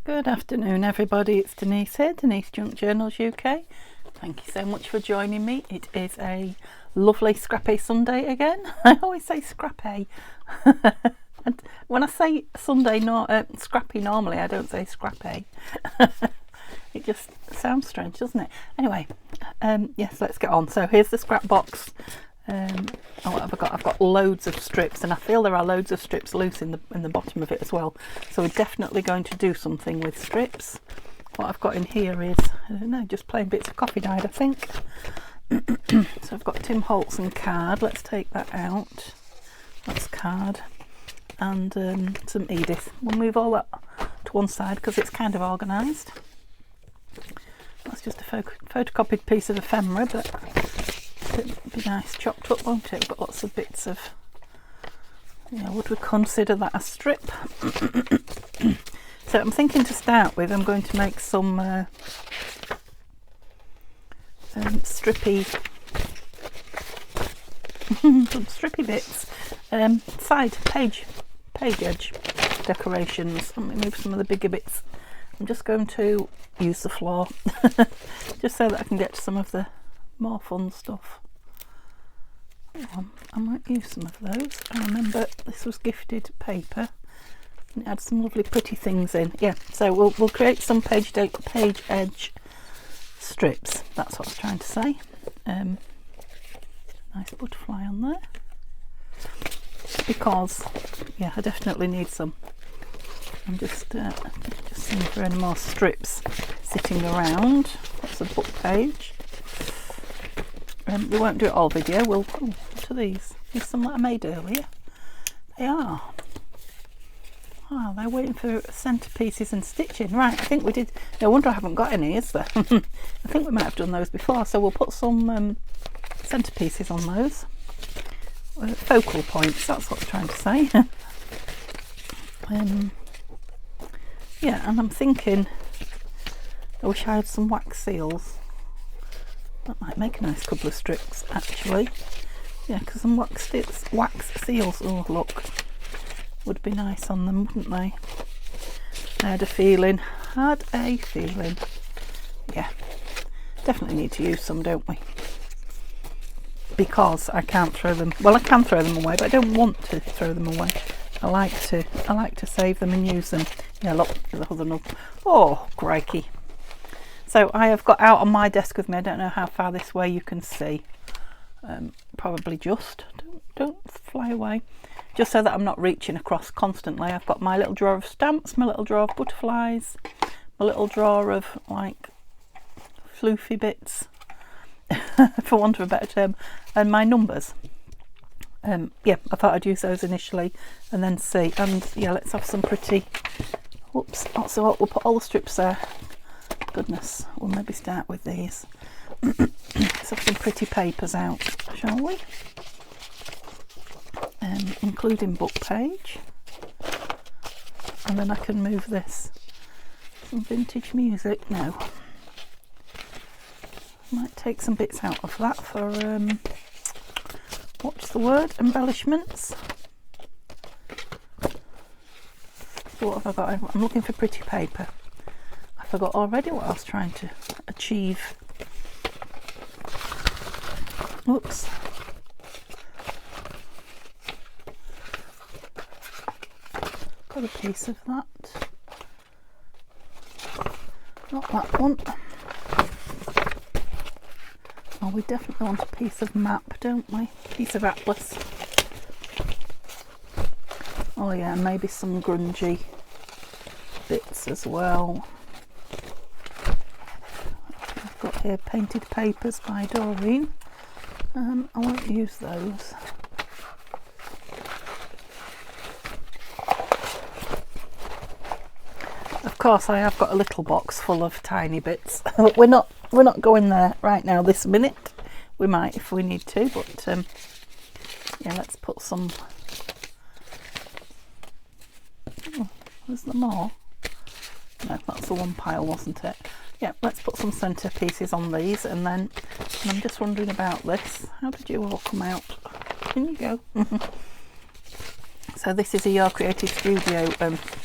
Good afternoon everybody, it's Denise here, Denise Junk Journals UK. Thank you so much for joining me. It is a lovely scrappy Sunday again. I always say scrappy. And when I say Sunday, scrappy normally, I don't say scrappy. It just sounds strange, doesn't it? Anyway, yes, let's get on. So here's the scrap box. What have I got? I've got loads of strips, and I feel there are loads of strips loose in the bottom of it as well. So we're definitely going to do something with strips. What I've got in here is, I don't know, just plain bits of coffee dyed, I think. So I've got Tim Holtz card. Let's take that out. That's card, and some Edith. We'll move all that to one side because it's kind of organised. That's just a photocopied piece of ephemera, but it'd be nice chopped up, won't it? We've got lots of bits of, would we consider that a strip? So I'm thinking to start with, I'm going to make some strippy bits, side page edge decorations. Let me move some of the bigger bits. I'm just going to use the floor just so that I can get to some of the more fun stuff. I might use some of those. I remember this was gifted paper and it had some lovely pretty things in. Yeah, so we'll create some page edge strips. That's what I was trying to say. Nice butterfly on there, because yeah, I definitely need some. I'm just seeing if there are any more strips sitting around. That's a book page. We won't do it all video. What are these? These some that I made earlier. They are. Oh, they're waiting for centerpieces and stitching. Right, I think we did. No wonder I haven't got any, is there? I think we might have done those before. So we'll put some centerpieces on those. Focal points, that's what I'm trying to say. Yeah, and I'm thinking, I wish I had some wax seals. That might make a nice couple of strips, actually. Yeah, because some wax seals, oh look, would be nice on them, wouldn't they? I had a feeling. Yeah, definitely need to use some, don't we? Because I can't throw them. Well, I can throw them away, but I don't want to throw them away. I like to save them and use them. Yeah, look, there's another nub. Oh, crikey. So I have got out on my desk with me. I don't know how far this way you can see. Probably just. Don't fly away. Just so that I'm not reaching across constantly. I've got my little drawer of stamps, my little drawer of butterflies, my little drawer of like floofy bits, for want of a better term, and my numbers. Yeah, I thought I'd use those initially and then see. And yeah, let's have some pretty. Whoops. So we'll put all the strips there. Goodness, we'll maybe start with these. Let's have some pretty papers out, shall we? Including book page. And then I can move this. Some vintage music now. Might take some bits out of that for what's the word? Embellishments. So what have I got? I'm looking for pretty paper. I forgot already what I was trying to achieve. Oops. Got a piece of that. Not that one. Oh, we definitely want a piece of map, don't we? Piece of atlas. Oh yeah, maybe some grungy bits as well. I've got here Painted Papers by Doreen. I won't use those. Of course, I have got a little box full of tiny bits. We're not going there right now this minute. We might if we need to, but yeah, let's put some. Oh, was there more? No, that's the one pile, wasn't it? Yeah, let's put some centre pieces on these, and then I'm just wondering about this. How did you all come out? In you go. So this is a Your Creative Studio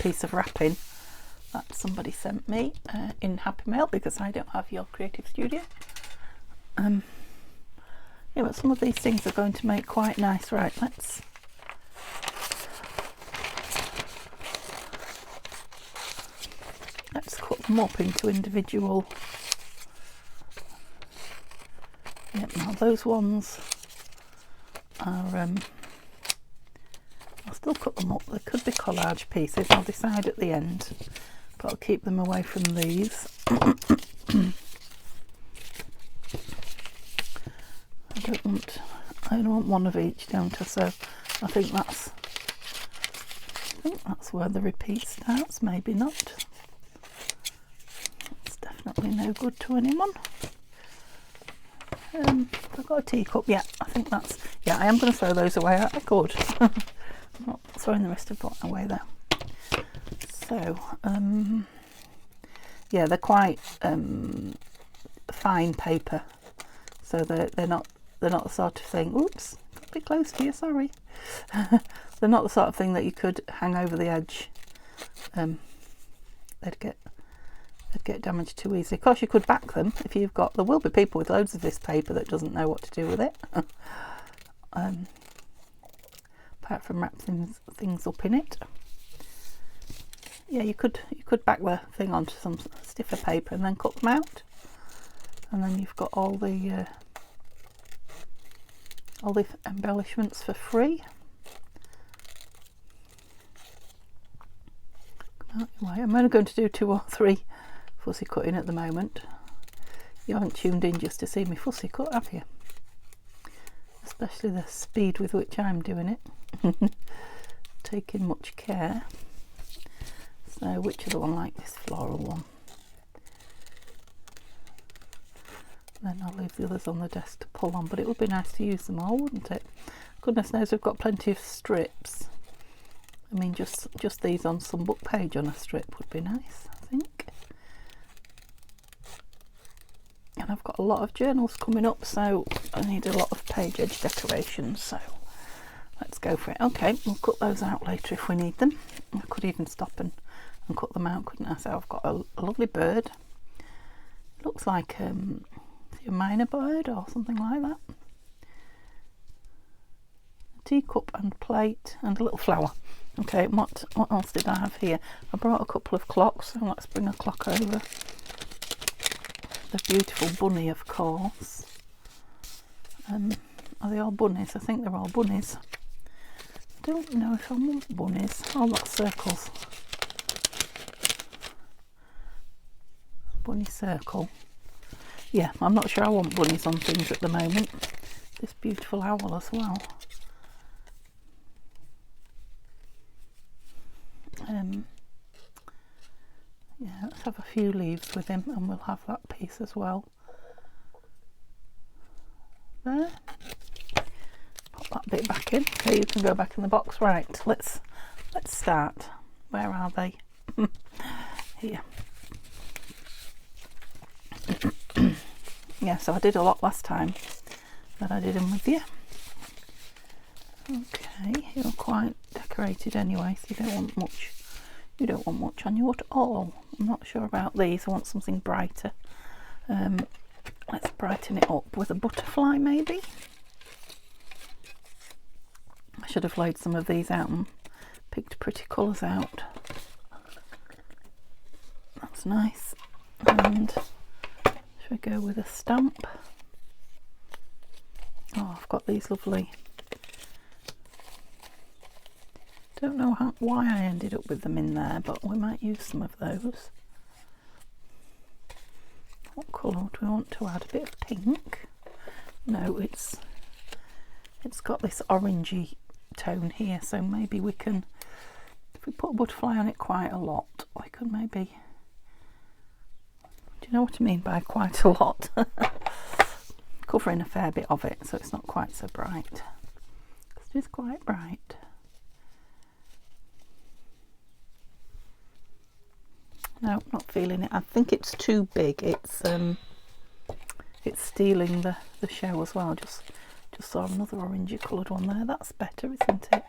piece of wrapping. that somebody sent me in Happy Mail, because I don't have your Creative Studio. Yeah, but some of these things are going to make quite nice. Right, let's cut them up into individual. Yep, now those ones are I'll still cut them up. They could be collage pieces. I'll decide at the end, but I'll keep them away from these. I don't want one of each, don't I? So I think that's where the repeat starts. Maybe not. It's definitely no good to anyone. I've got a teacup. Yeah, I think that's. Yeah, I am going to throw those away. I could. I'm not throwing the rest of it away there. So yeah, they're quite fine paper, so they're not the sort of thing. Oops, got a bit close to you. Sorry. They're not the sort of thing that you could hang over the edge. They'd get damaged too easily. Of course, you could back them if you've got. There will be people with loads of this paper that doesn't know what to do with it. Apart from wrap things up in it. Yeah, you could back the thing onto some stiffer paper and then cut them out, and then you've got all the embellishments for free. Anyway, I'm only going to do 2 or 3 fussy cutting at the moment. You haven't tuned in just to see me fussy cut, have you? Especially the speed with which I'm doing it. Taking much care. So which other one like this floral one? Then I'll leave the others on the desk to pull on, but it would be nice to use them all, wouldn't it? Goodness knows we've got plenty of strips. I mean, just these on some book page on a strip would be nice, I think. And I've got a lot of journals coming up, so I need a lot of page edge decorations, so let's go for it. Okay, we'll cut those out later if we need them. I could even stop and cut them out, couldn't I? So I've got a lovely bird. It looks like a minor bird or something like that. A teacup and plate and a little flower. Okay, what else did I have here? I brought a couple of clocks, so let's bring a clock over. The beautiful bunny, of course. Are they all bunnies? I think they're all bunnies. I don't know if I want bunnies. Oh, that's circles. Bunny circle. Yeah, I'm not sure I want bunnies on things at the moment. This beautiful owl as well. Yeah, let's have a few leaves with him, and we'll have that piece as well. There. Pop that bit back in. Okay, you can go back in the box. Right, let's start. Where are they? Here. Yeah, so I did a lot last time that I did them with you. Okay, you're quite decorated anyway, so you don't want much. You don't want much on you at all. I'm not sure about these. I want something brighter. Let's brighten it up with a butterfly, maybe. I should have laid some of these out and picked pretty colours out. That's nice. And should we go with a stamp? Oh, I've got these lovely. Don't know why I ended up with them in there, but we might use some of those. What colour do we want to add? A bit of pink? No, it's got this orangey tone here, so maybe we can, if we put a butterfly on it quite a lot, we could maybe, do you know what I mean by quite a lot? Covering a fair bit of it, so it's not quite so bright. It is quite bright. No, not feeling it. I think it's too big. It's stealing the show as well. Just saw another orangey coloured one there. That's better, isn't it?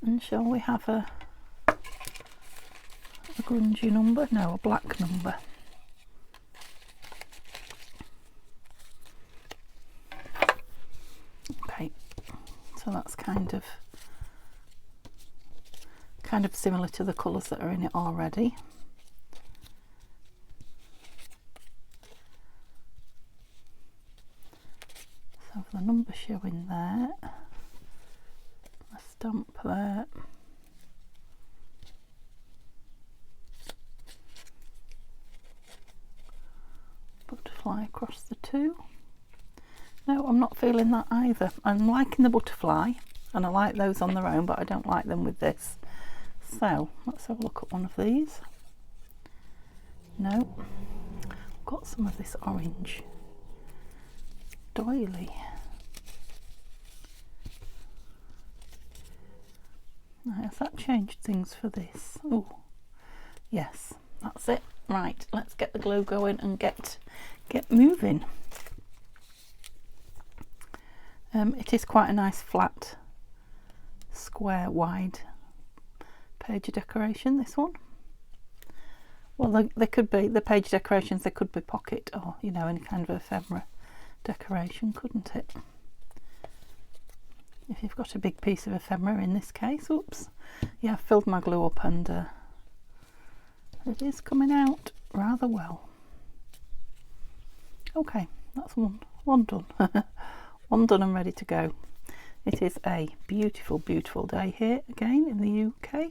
And shall we have a A grungy number? No, a black number. Okay, so that's kind of similar to the colours that are in it already. So the number showing there, a stamp there. Butterfly across the two. No, I'm not feeling that either. I'm liking the butterfly and I like those on their own, but I don't like them with this. So let's have a look at one of these. No, I've got some of this orange doily. Now, has that changed things for this? Oh, yes, that's it. Right, let's get the glue going and get moving. It is quite a nice flat, square, wide page decoration, this one. Well, they could be, the page decorations, they could be pocket or, you know, any kind of ephemera decoration, couldn't it? If you've got a big piece of ephemera in this case. Oops, yeah, I've filled my glue up and it is coming out rather well. Okay, that's one done. One done and ready to go. It is a beautiful, beautiful day here again in the UK.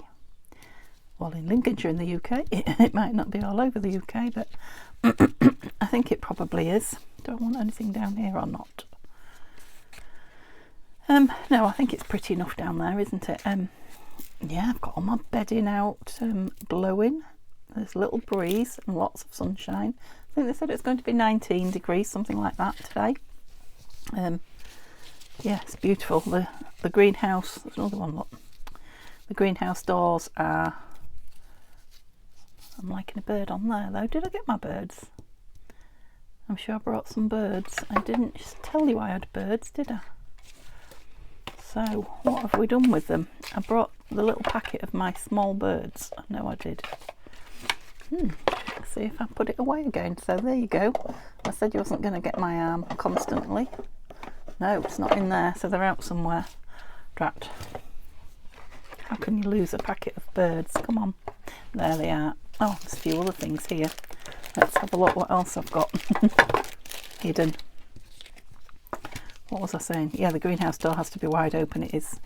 Well, in Lincolnshire in the UK. It might not be all over the UK, but I think it probably is. Do I want anything down here or not? No, I think it's pretty enough down there, isn't it? Yeah, I've got all my bedding out, blowing. There's a little breeze and lots of sunshine. I think they said it's going to be 19 degrees, something like that today. Yeah, it's beautiful. The greenhouse, there's another one, look. The greenhouse doors are, I'm liking a bird on there though. Did I get my birds? I'm sure I brought some birds. I didn't just tell you I had birds, did I? So, what have we done with them? I brought the little packet of my small birds. I know I did. Let's see if I put it away again. So there you go. I said you wasn't going to get my arm constantly. No, it's not in there, so they're out somewhere. Drat. How can you lose a packet of birds? Come on. There they are. Oh, there's a few other things here. Let's have a look what else I've got hidden. What was I saying? Yeah, the greenhouse door has to be wide open. It is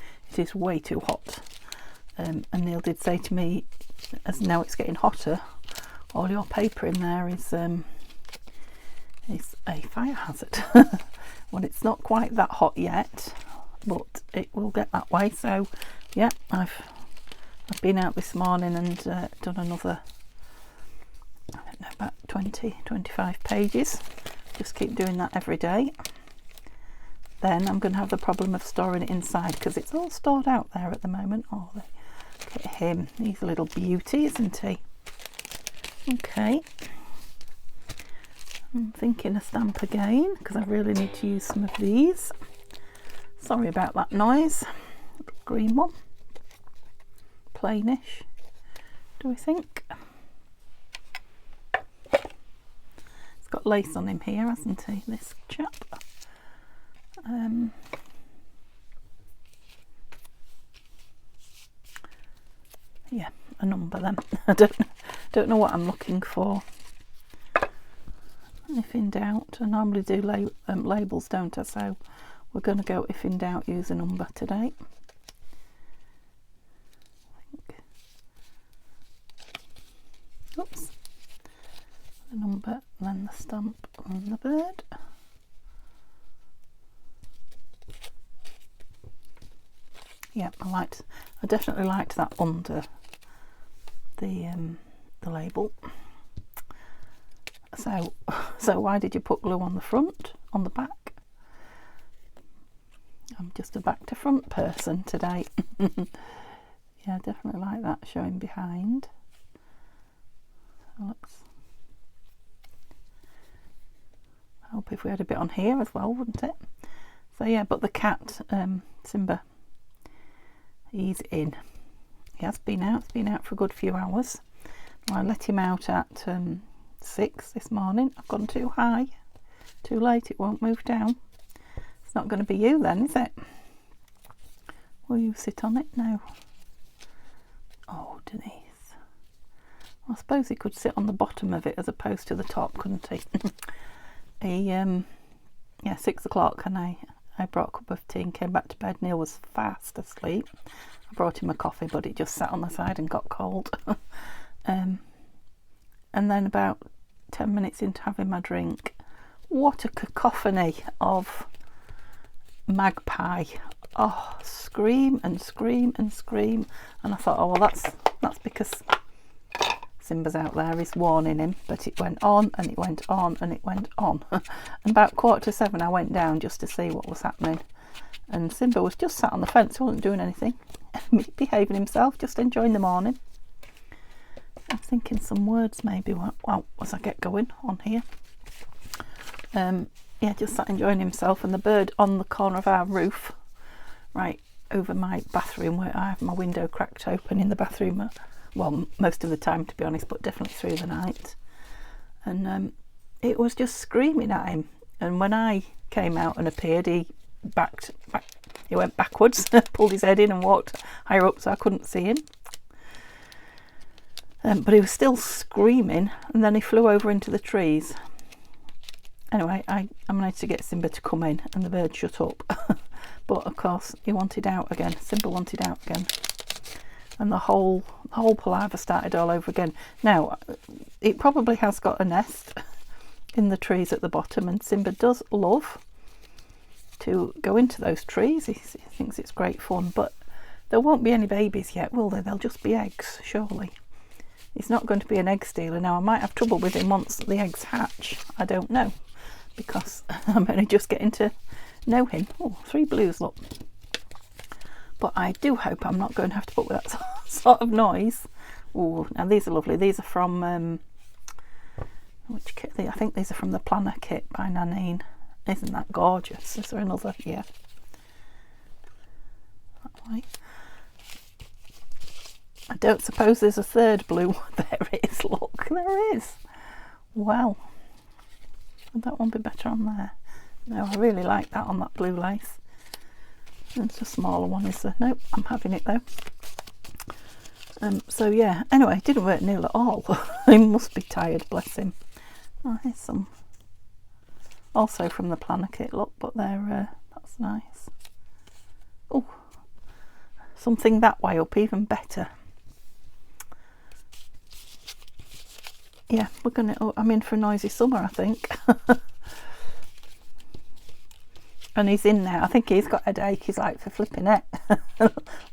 way too hot. And Neil did say to me, as now it's getting hotter, all your paper in there is a fire hazard. Well, it's not quite that hot yet, but it will get that way. So yeah, I've been out this morning and done another, I don't know, about 20-25 pages. Just keep doing that every day. Then I'm going to have the problem of storing it inside because it's all stored out there at the moment. Oh, look at him. He's a little beauty, isn't he? Okay. I'm thinking a stamp again because I really need to use some of these. Sorry about that noise. Green one. Plainish, do we think? It's got lace on him here, hasn't he, this chap? Yeah, a number then. I don't know what I'm looking for. If in doubt, I normally do labels, don't I? So we're going to go if in doubt, use a number today. Oops. The number, then the stamp on the bird. Yeah, I definitely liked that under the label. So why did you put glue on the front, on the back? I'm just a back to front person today. Yeah, I definitely like that showing behind. So I hope if we had a bit on here as well, wouldn't it? So yeah, but the cat, Simba, he's in. He has been out. He's been out for a good few hours. I let him out at 6 this morning. I've gone too high, too late, it won't move down. It's not going to be you then, is it? Will you sit on it? No. Oh, Denise. I suppose he could sit on the bottom of it as opposed to the top, couldn't he? Yeah, 6 o'clock, and I brought a cup of tea and came back to bed. Neil was fast asleep. I brought him a coffee, but it just sat on the side and got cold. And then about 10 minutes into having my drink, what a cacophony of magpie. Oh, scream and scream and scream. And I thought, oh well, that's because Simba's out there, he's warning him. But it went on and it went on and it went on. And about 7:15 I went down just to see what was happening, and Simba was just sat on the fence, he wasn't doing anything, behaving himself, just enjoying the morning. I'm thinking some words maybe well as I get going on here. Yeah, just sat enjoying himself, and the bird on the corner of our roof, right over my bathroom, where I have my window cracked open in the bathroom, well, most of the time to be honest, but definitely through the night, and it was just screaming at him. And when I came out and appeared, he he went backwards, pulled his head in and walked higher up so I couldn't see him. But he was still screaming, and then he flew over into the trees. Anyway, I managed to get Simba to come in, and the bird shut up. But of course he wanted out again. Simba wanted out again, and the whole palaver started all over again. Now it probably has got a nest in the trees at the bottom, and Simba does love to go into those trees. He thinks it's great fun, but there won't be any babies yet, will there? They'll just be eggs, surely. He's not going to be an egg stealer. Now I might have trouble with him once the eggs hatch, I don't know, because I'm only just getting to know him. Oh, 3 blues, look. But I do hope I'm not going to have to put with that sort of noise. Oh, now these are lovely. These are from which kit? I think these are from the Planner kit by Nanine. Isn't that gorgeous? Is there another here? That way. I don't suppose there's a third blue one. There is, look, there is. Well, would that one be better on there? No, I really like that on that blue lace. There's a smaller one, is there? Nope, I'm having it though. So yeah, anyway, it didn't work Neil at all. He must be tired, bless him. Oh, here's some also from the Planner kit, look, but they're that's nice. Oh, something that way up, even better. Yeah, we're gonna. Oh, I'm in for a noisy summer, I think. And he's in now. I think he's got a headache. He's like, for flipping it,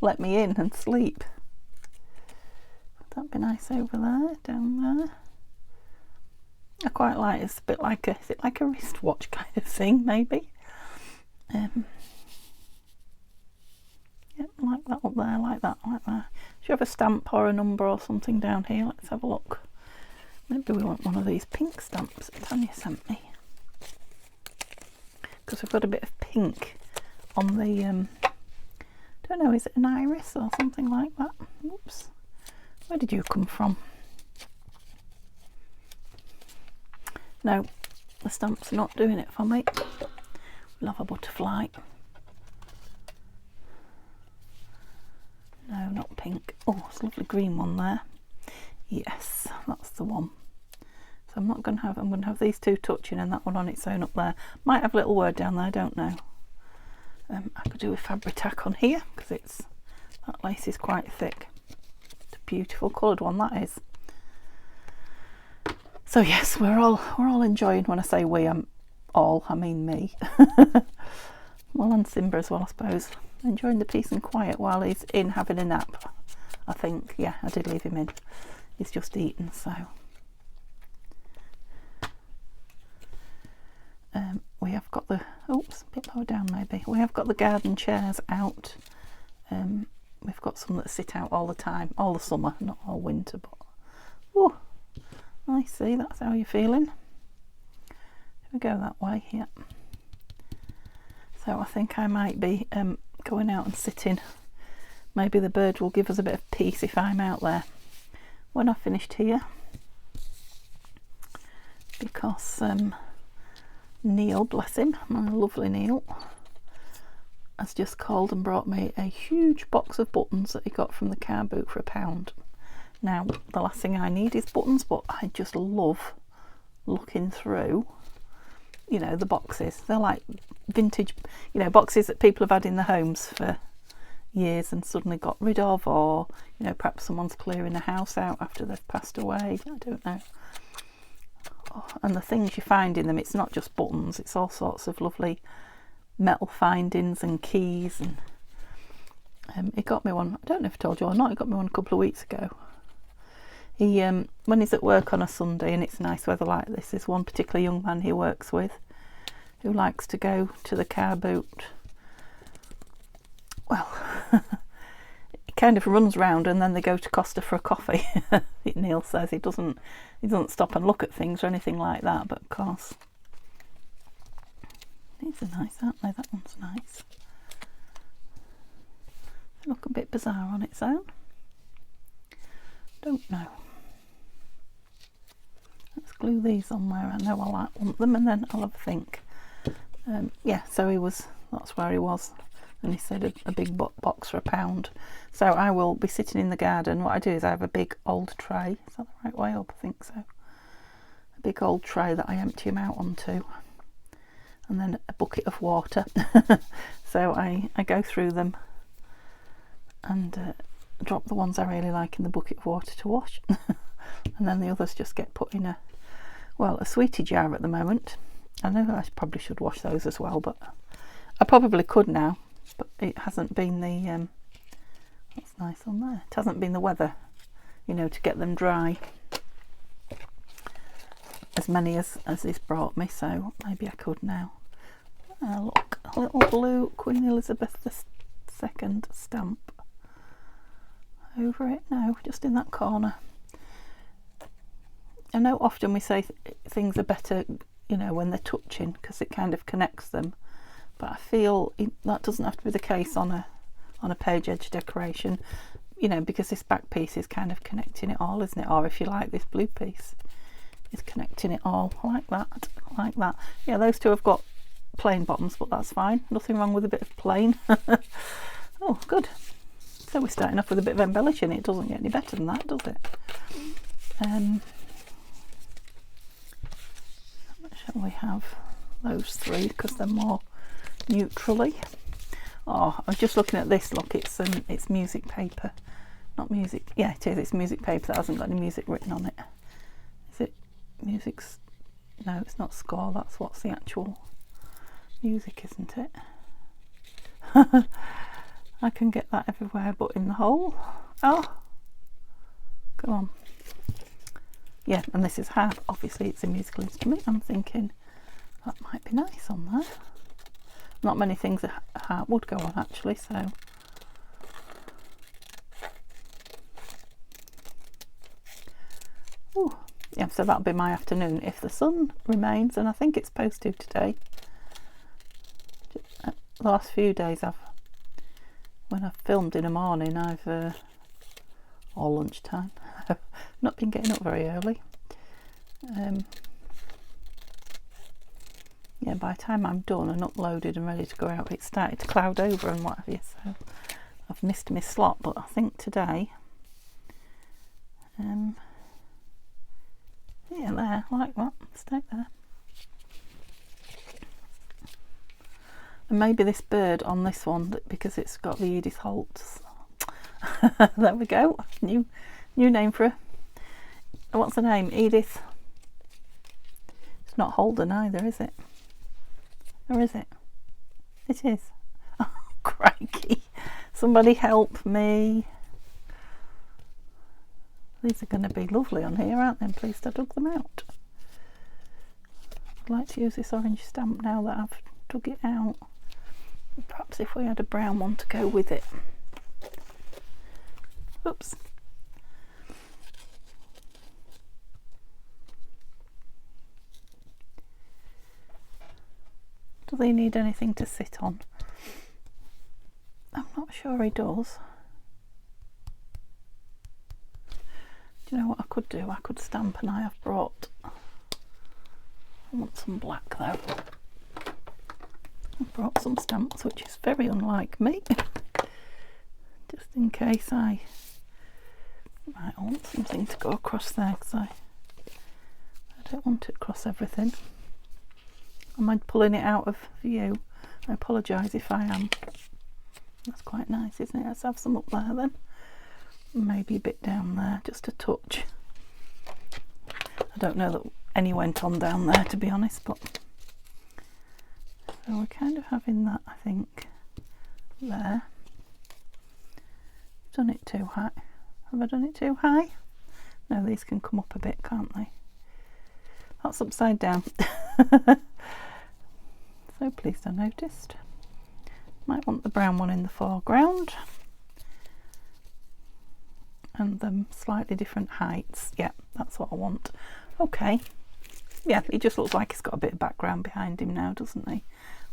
let me in and sleep. Would that be nice over there, down there? I quite like it. It's a bit like is it like a wristwatch kind of thing, maybe? Yep, like that up there, like that, like that. Do you have a stamp or a number or something down here? Let's have a look. Maybe we want one of these pink stamps that Tanya sent me, because we've got a bit of pink on the don't know, is it an iris or something like that? Oops, where did you come from? No, the stamp's not doing it for me. We'll have a butterfly. No, not pink. Oh, it's a lovely green one there. Yes, that's the one. So I'm going to have these two touching and that one on its own up there. Might have a little word down there, I don't know. I could do a Fabri-Tac on here, because that lace is quite thick. It's a beautiful coloured one, that is. So yes, we're all enjoying. When I say we, I mean me. Well, and Simba as well, I suppose. Enjoying the peace and quiet while he's in having a nap. I think, yeah, I did leave him in. He's just eaten, so. We have got the, oops, a bit lower down maybe. We have got the garden chairs out. We've got some that sit out all the time, all the summer, not all winter, but, oh, I see, that's how you're feeling. We go that way, yeah. So I think I might be going out and sitting. Maybe the bird will give us a bit of peace if I'm out there. When I've finished here, because Neil, bless him, my lovely Neil, has just called and brought me a huge box of buttons that he got from the car boot for £1. Now, the last thing I need is buttons, but I just love looking through, you know, the boxes. They're like vintage, you know, boxes that people have had in their homes for years and suddenly got rid of, or, you know, perhaps someone's clearing the house out after they've passed away. I don't know. Oh, and the things you find in them, it's not just buttons, it's all sorts of lovely metal findings and keys. And he got me one, I don't know if I told you or not, he got me one a couple of weeks ago. He when he's at work on a Sunday and it's nice weather like this, there's one particular young man he works with who likes to go to the car boot. Well, he kind of runs round and then they go to Costa for a coffee. Neil says he doesn't stop and look at things or anything like that, but of course these are nice, aren't they? That one's nice. They look a bit bizarre on its own. Don't know. Let's glue these on where I know I want them, and then I'll have a think. Yeah, so that's where he was, and he said a big box for £1. So I will be sitting in the garden. What I do is I have a big old tray. Is that the right way up? I think so. A big old tray that I empty them out onto, and then a bucket of water. So I go through them and drop the ones I really like in the bucket of water to wash. And then the others just get put in a sweetie jar at the moment. I know I probably should wash those as well, but I probably could now, but it hasn't been the that's nice on there, it hasn't been the weather, you know, to get them dry, as many as this brought me, so maybe I could now. Look, a little blue Queen Elizabeth II stamp over it now, just in that corner. I know often we say things are better, you know, when they're touching, because it kind of connects them, but I feel that doesn't have to be the case on a page edge decoration, you know, because this back piece is kind of connecting it all, isn't it? Or if you like, this blue piece is connecting it all like that, like that. Yeah, those two have got plain bottoms, but that's fine, nothing wrong with a bit of plain. Oh, good. So we're starting off with a bit of embellishing. It doesn't get any better than that, does it? Shall we have those three because they're more neutrally? Oh, I was just looking at this. Look, it's music paper, not music. Yeah, it is. It's music paper that hasn't got any music written on it. Is it music's? No, it's not score. That's what's the actual music, isn't it? I can get that everywhere but in the hole. Oh, come on. Yeah, and this is harp. Obviously it's a musical instrument. I'm thinking that might be nice on there. Not many things a harp would go on actually, so. Ooh. Yeah, so that'll be my afternoon if the sun remains, and I think it's supposed to today. The last few days when I've filmed in the morning, or lunchtime, I've not been getting up very early. Yeah, by the time I'm done and uploaded and ready to go out, it's started to cloud over and what have you, so I've missed my slot, but I think today, yeah, there, like that, stay there. And maybe this bird on this one, because it's got the Edith Holt's. There we go, new name for her. What's the name? Edith. It's not Holden either, is it? Or is it? It is. Oh, crikey. Somebody help me. These are going to be lovely on here, aren't they? I'm pleased I dug them out. I'd like to use this orange stamp now that I've dug it out. Perhaps if we had a brown one to go with it. Oops. Do they need anything to sit on? I'm not sure he does. Do you know what I could do? I could stamp, and I have brought I want some black though. I brought some stamps, which is very unlike me, just in case I might want something to go across there, because I don't want it across everything. Am I pulling it out of view? I apologise if I am. That's quite nice, isn't it? Let's have some up there then. Maybe a bit down there, just a touch. I don't know that any went on down there, to be honest, but so we're kind of having that, I think, there. Done it too high. Have I done it too high? No, these can come up a bit, can't they? That's upside down. So pleased I noticed. Might want the brown one in the foreground. And them slightly different heights. Yeah, that's what I want. Okay. Yeah, he just looks like he's got a bit of background behind him now, doesn't he?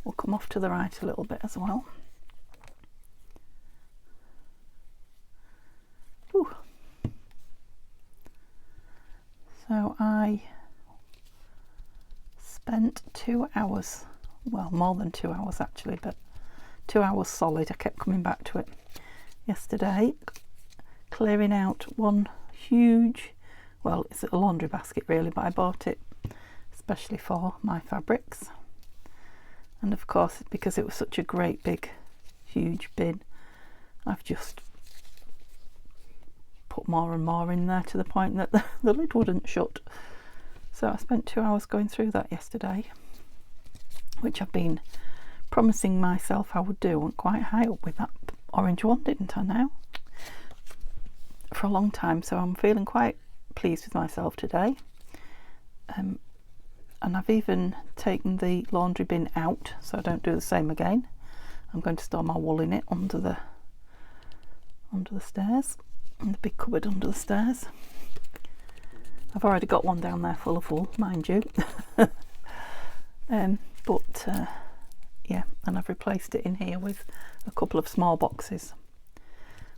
We'll come off to the right a little bit as well. Ooh. So I spent 2 hours, well, more than 2 hours actually, but 2 hours solid. I kept coming back to it yesterday, clearing out one huge, well, it's a laundry basket really, but I bought it especially for my fabrics. And of course, because it was such a great big huge bin, I've just put more and more in there to the point that the lid wouldn't shut. So I spent 2 hours going through that yesterday, which I've been promising myself I would do. I went quite high up with that orange one, didn't I now? For a long time, so I'm feeling quite pleased with myself today. And I've even taken the laundry bin out, so I don't do the same again. I'm going to store my wool in it under the stairs, in the big cupboard under the stairs. I've already got one down there full of wool, mind you. Yeah, and I've replaced it in here with a couple of small boxes,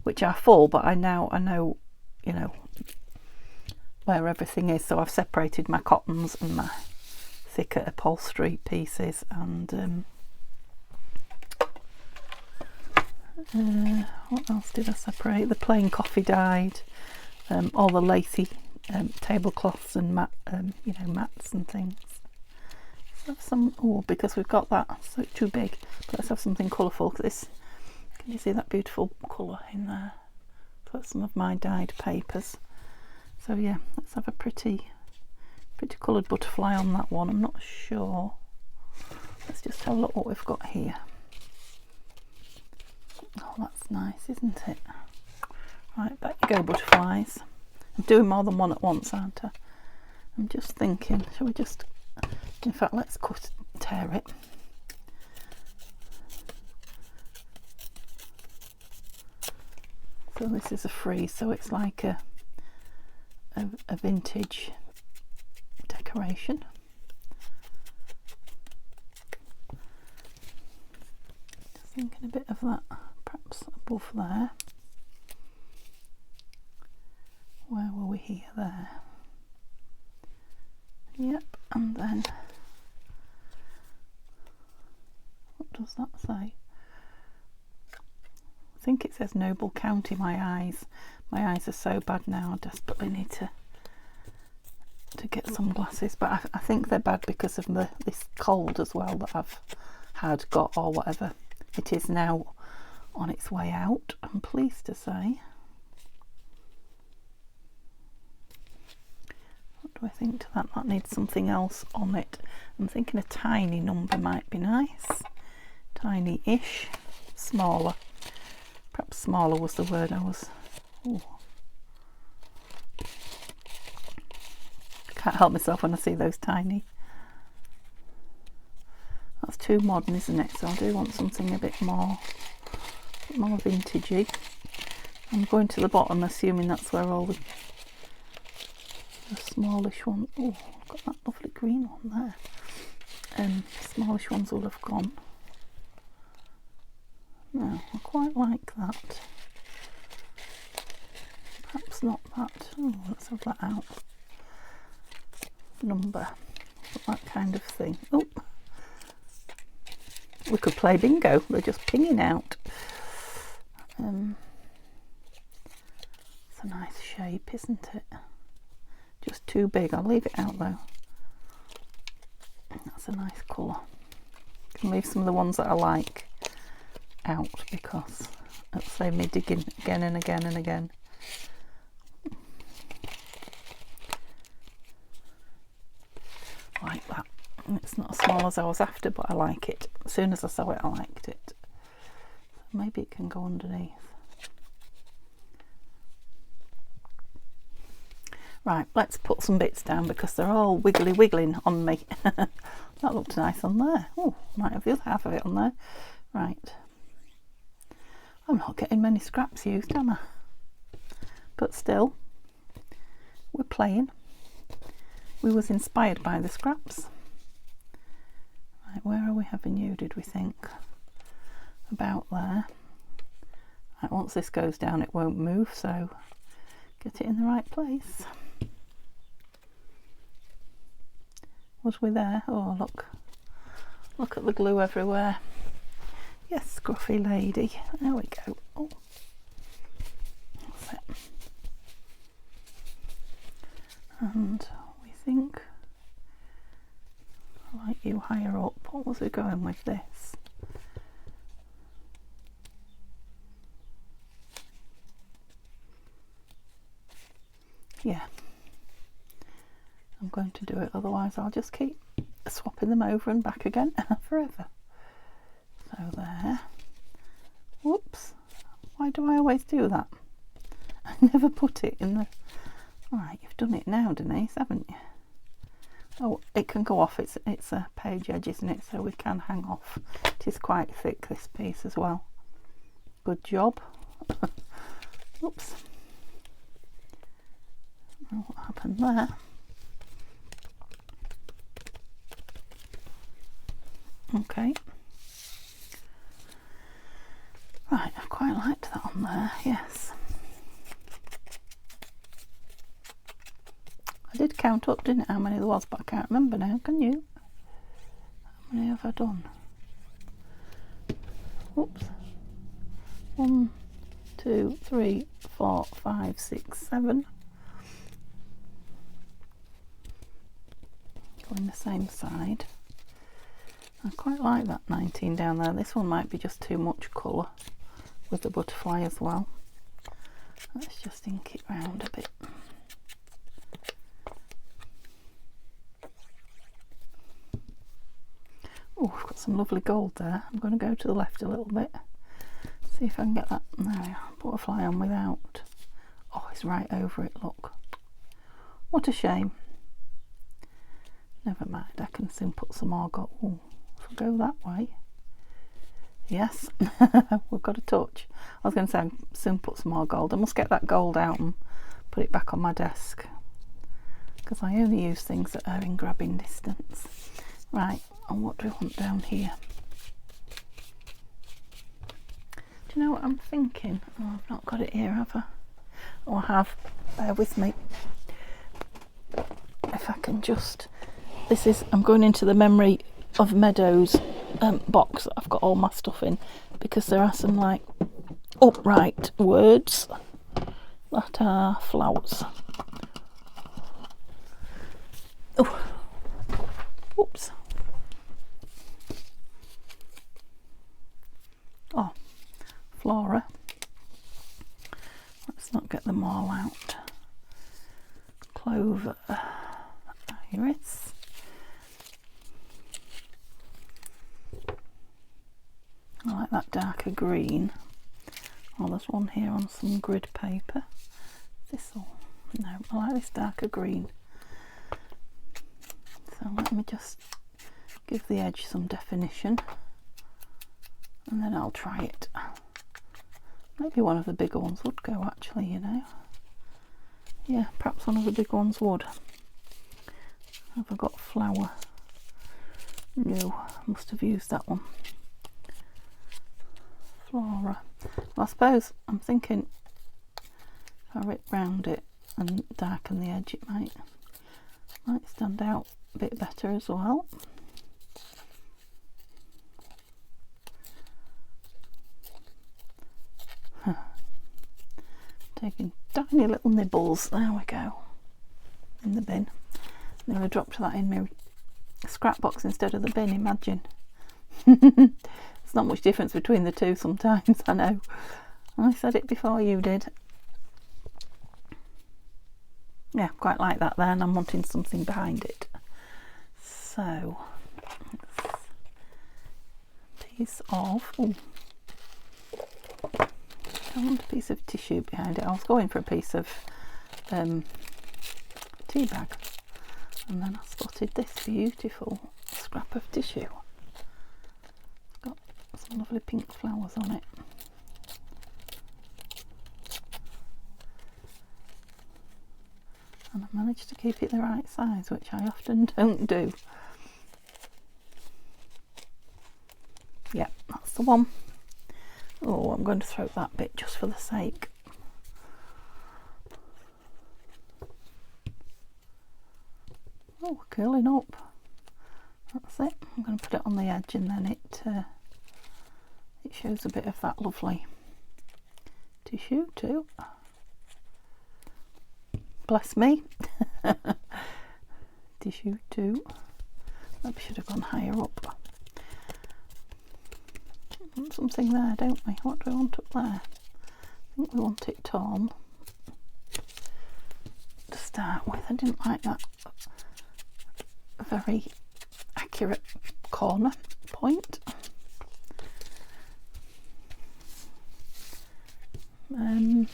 which are full, but I know, you know, where everything is. So I've separated my cottons and my thicker upholstery pieces, and what else did I separate? The plain coffee dyed, all the lacy tablecloths and you know, mats and things. Let's have some, oh, because we've got that, so too big, but let's have something colourful. This, can you see that beautiful colour in there? Put some of my dyed papers. So yeah, let's have a pretty coloured butterfly on that one. I'm not sure. Let's just have a look what we've got here. Oh, that's nice, isn't it? Right, back you go, butterflies. I'm doing more than one at once, aren't I? I'm just thinking, shall we just, in fact, let's tear it. So this is a frieze, so it's like a vintage decoration. Just thinking a bit of that perhaps above there. Where were we here? There. Yep, and then what does that say? I think it says Noble County. My eyes are so bad now. I desperately need to get some glasses, but I think they're bad because of this cold as well that I've got, or whatever it is now on its way out, I'm pleased to say. What do I think to that? That needs something else on it. I'm thinking a tiny number might be nice. Tiny-ish. Smaller. Perhaps smaller was the word I was... Ooh. Can't help myself when I see those tiny. That's too modern, isn't it? So I do want something a bit more vintagey. I'm going to the bottom, assuming that's where all the smallish ones... Oh, I've got that lovely green one there. Smallish ones will have gone. No, I quite like that. Perhaps not that. Oh, let's have that out. Number. that kind of thing. Oh, we could play bingo. They're just pinging out. It's a nice shape, isn't it? Just too big. I'll leave it out though. That's a nice colour. I can leave some of the ones that I like out because it'll save me digging again and again and again. Like that. And it's not as small as I was after, but I like it. As soon as I saw it, I liked it. So maybe it can go underneath. Right, let's put some bits down because they're all wiggling on me. That looked nice on there. Oh, might have the other half of it on there. Right. I'm not getting many scraps used, am I? But still, we're playing. We was inspired by the scraps. Right, where are we having you, did we think? About there. Right, once this goes down, it won't move, so get it in the right place. Was we there? Oh, look. Look at the glue everywhere. Yes, scruffy lady. There we go. Oh. That's it. And we think, like you higher up. What was we going with this? Yeah. I'm going to do it, otherwise I'll just keep swapping them over and back again forever. So there. Whoops. Why do I always do that? I never put it in the... Right, you've done it now, Denise, haven't you? Oh, it can go off. It's a page edge, isn't it? So we can hang off. It is quite thick, this piece as well. Good job. Oops. What happened there? Okay. Right, I've quite liked that on there, yes. I did count up, didn't I, how many there was, but I can't remember now, can you? How many have I done? Whoops. 1, 2, 3, 4, 5, 6, 7. Going the same side. I quite like that 19 down there. This one might be just too much colour with the butterfly as well. Let's just ink it round a bit. Oh, I've got some lovely gold there. I'm going to go to the left a little bit. See if I can get that butterfly on without. Oh, it's right over it, look. What a shame. Never mind, I can soon put some more gold. Oh, if I go that way. Yes, we've got a touch. I was going to say, I'll soon put some more gold. I must get that gold out and put it back on my desk, because I only use things that are in grabbing distance. Right, and what do we want down here? Do you know what I'm thinking? Oh, I've not got it here, have I? Oh, I have. Bear with me. If I can just... This is... I'm going into the Memory of Meadows box that I've got all my stuff in, because there are some, like, upright words that are flowers. Oh, whoops. Oh, Flora. Let's not get them all out. Clover, Iris. I like that darker green. Oh, there's one here on some grid paper. Thistle. No, I like this darker green. So let me just give the edge some definition, and then I'll try it. Maybe one of the bigger ones would go, actually, you know. Yeah, perhaps one of the big ones would. Have I got flower? No, I must have used that one. Flora. Well, I suppose I'm thinking if I rip round it and darken the edge, it might stand out a bit better as well. Taking tiny little nibbles. There we go. In the bin. Nearly dropped that in my scrap box instead of the bin, imagine. There's not much difference between the two sometimes, I know. I said it before you did. Yeah, quite like that there, and I'm wanting something behind it. So, piece of, I want a piece of tissue behind it. I was going for a piece of tea bag, and then I spotted this beautiful scrap of tissue. It's got some lovely pink flowers on it. And I managed to keep it the right size, which I often don't do. Yeah, that's the one. Oh, I'm going to throw that bit just for the sake. Oh, curling up. That's it. I'm going to put it on the edge, and then it shows a bit of that lovely tissue too. Bless me. Tissue too. Maybe should have gone higher up. We want something there, don't we? What do we want up there? I think we want it torn to start with. I didn't like that very accurate corner point. No.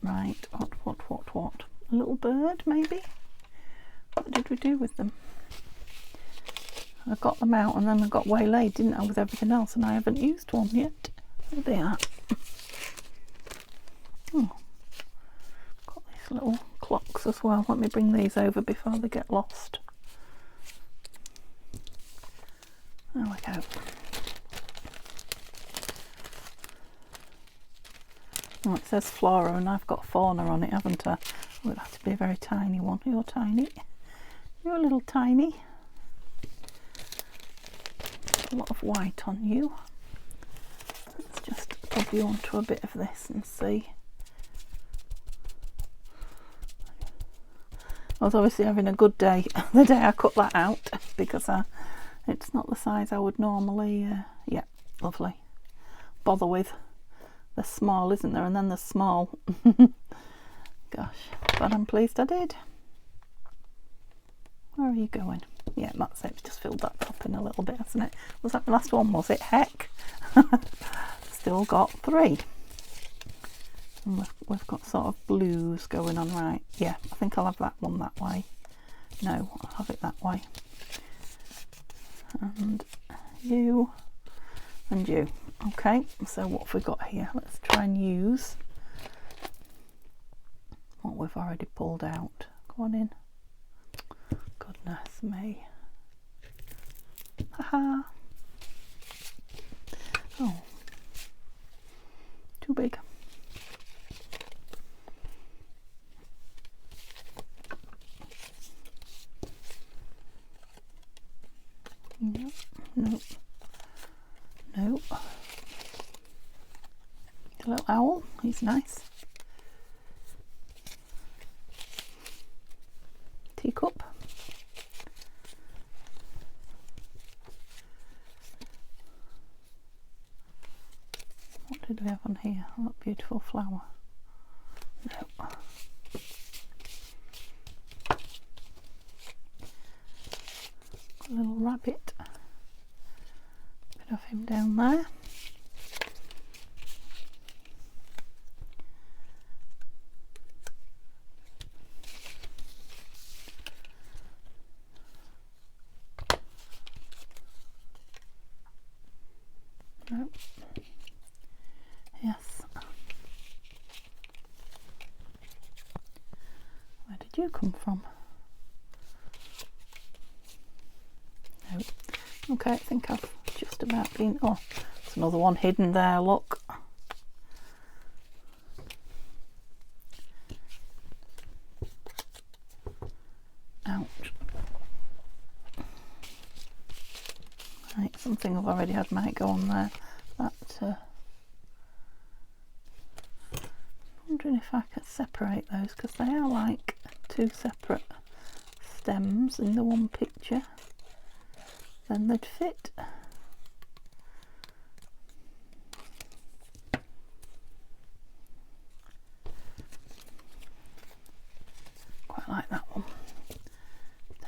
Right, what? A little bird, maybe? What did we do with them? I got them out and then I got waylaid, didn't I, with everything else, and I haven't used one yet. There they are. Oh, got these little clocks as well. Let me bring these over before they get lost. There we go. Oh, it says flora and I've got fauna on it, haven't I? Oh, it has to be a very tiny one. You're tiny. You're a little tiny. A lot of white on you. Let's just pop you onto a bit of this and see. I was obviously having a good day the day I cut that out, because it's not the size I would normally, yeah, lovely, bother with. They're small, isn't there? And then they're small. Gosh, but I'm pleased I did. Where are you going? Yeah, that's it. Just filled that top in a little bit, hasn't it? Was that the last one, was it? Heck. Still got 3. And we've got sort of blues going on, right? Yeah, I think I'll have that one that way. No, I'll have it that way. And you and you. Okay, so what have we got here? Let's try and use what we've already pulled out. Go on in. Goodness me. Haha. Oh, too big. Nope, nope, nope. The little owl, he's nice. Teacup. What did we have on here? Oh, that beautiful flower. No. A little rabbit. Bit of him down there. Nope. Yes. Where did you come from? No. Okay, I think I've just about been. Oh, there's another one hidden there. Look. thing I've already had might go on there. That wondering if I could separate those, because they are like two separate stems in the one picture. Then they'd fit. Quite like that one.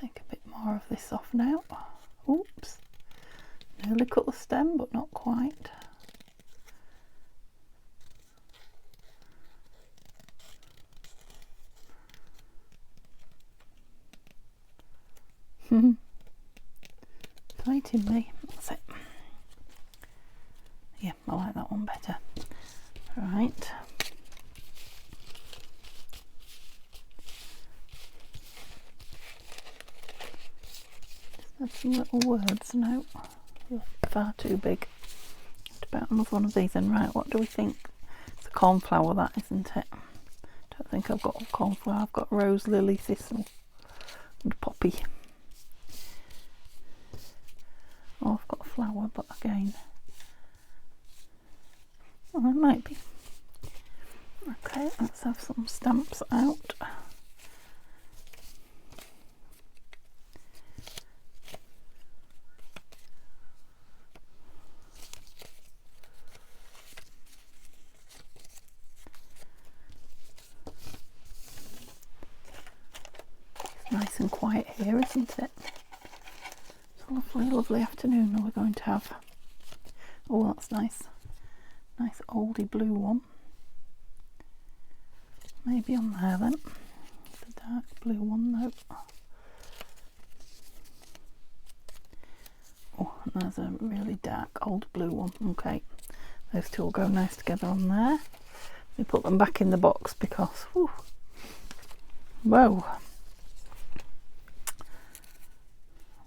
Take a bit more of this off now. Oops. Nearly cut the stem, but not quite. Fighting me. That's it. Yeah, I like that one better. Right. Just add some little words now. Far too big. What about another one of these then? Right, what do we think? It's a cornflower, that, isn't it? Don't think I've got cornflower. I've got rose, lily, thistle and poppy. Oh, I've got a flower, but again, well, it might be. Okay, let's have some stamps out. It's nice and quiet here, isn't it? It's a lovely, lovely afternoon that we're going to have. Oh, that's nice. Nice oldie blue one. Maybe on there then. The dark blue one though. Oh, and there's a really dark old blue one. Okay, those two will go nice together on there. We put them back in the box because, whew, whoa.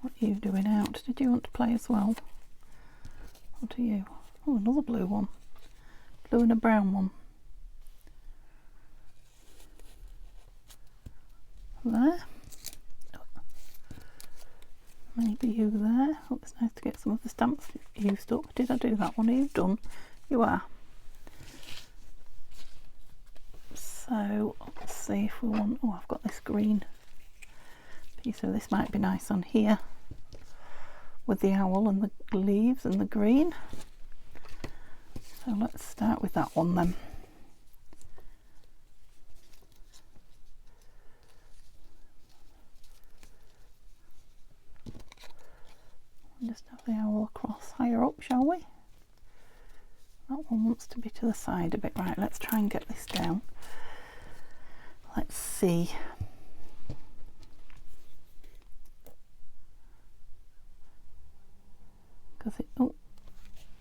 What are you doing out? Did you want to play as well? What are you? Oh, another blue one. Blue and a brown one. There. Maybe you there. Oh, it's nice to get some of the stamps used up. Did I do that one? Are you done? You are. So let's see if we want. Oh, I've got this green piece, so this might be nice on here with the owl and the leaves and the green. So let's start with that one then. Just have the owl across higher up, shall we? That one wants to be to the side a bit. Right, let's try and get this down. Let's see. Because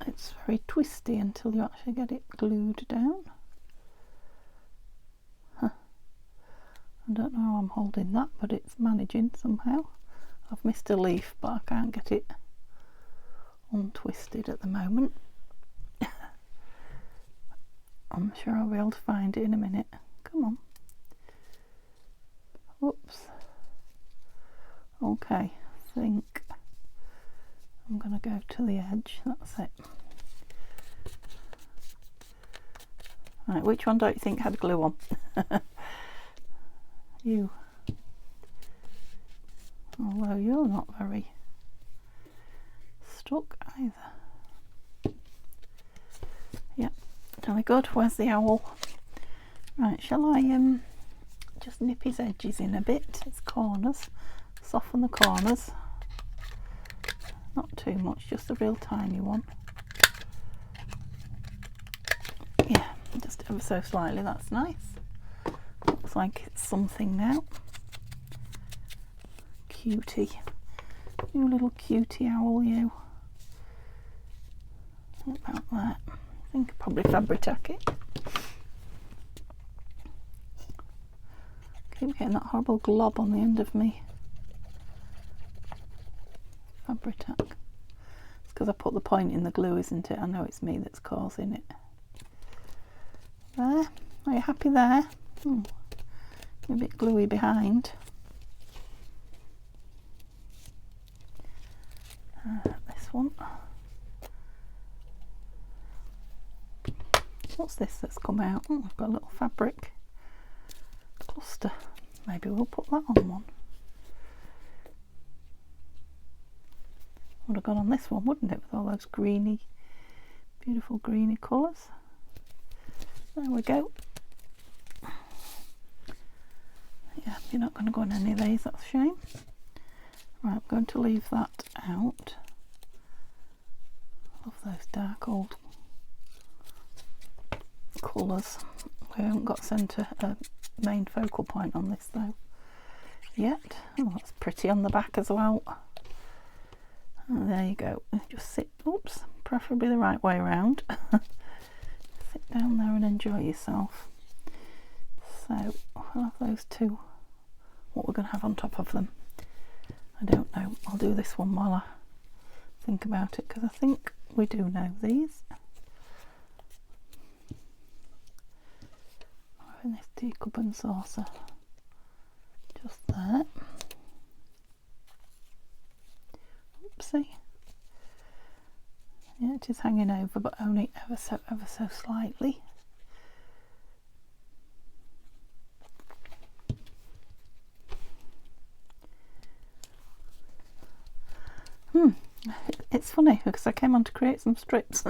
it's very twisty until you actually get it glued down. Huh. I don't know how I'm holding that, but it's managing somehow. I've missed a leaf, but I can't get it untwisted at the moment. I'm sure I'll be able to find it in a minute. Come on. Whoops. Okay, I think I'm going to go to the edge. That's it. Right, which one don't you think had glue on? You. Although you're not very stuck either. Yeah, jolly good. Where's the owl? Right, shall I just nip his edges in a bit, his corners, soften the corners. Not too much, just a real tiny one. Yeah, just ever so slightly, that's nice. Looks like it's something now. Cutie. You little cutie owl, you. What about that? I think I'll probably Fabri-Tac it. Keep getting that horrible glob on the end of me. Fabri-Tac. It's because I put the point in the glue, isn't it? I know it's me that's causing it. There. Are you happy there? A bit gluey behind. This one. What's this that's come out? Oh, I've got a little fabric cluster. Maybe we'll put that on one. Would have gone on this one, wouldn't it, with all those greeny, beautiful greeny colours. There we go. Yeah, you're not going to go on any of these, that's a shame. Right, I'm going to leave that out. Love those dark old colours. We haven't got centre main focal point on this though yet. Oh, that's pretty on the back as well. Oh, there you go. Just sit, oops, preferably the right way around. Sit down there and enjoy yourself. So I'll have those two. What we're going to have on top of them, I don't know. I'll do this one while I think about it, because I think we do know these. In this teacup and saucer, just there. Oopsie. Yeah, it is hanging over, but only ever so slightly. It's funny because I came on to create some strips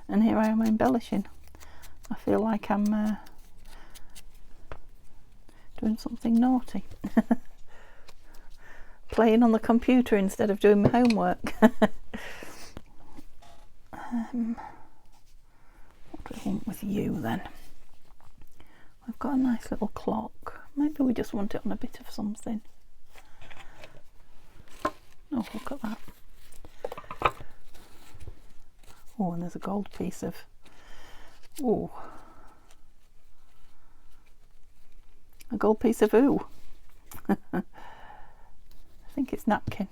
and here I am embellishing. I feel like I'm doing something naughty. Playing on the computer instead of doing my homework. What do I want with you then? I've got a nice little clock. Maybe we just want it on a bit of something. Oh, look at that. Oh, and there's a gold piece of, oh, a gold piece of ooh. I think it's napkin.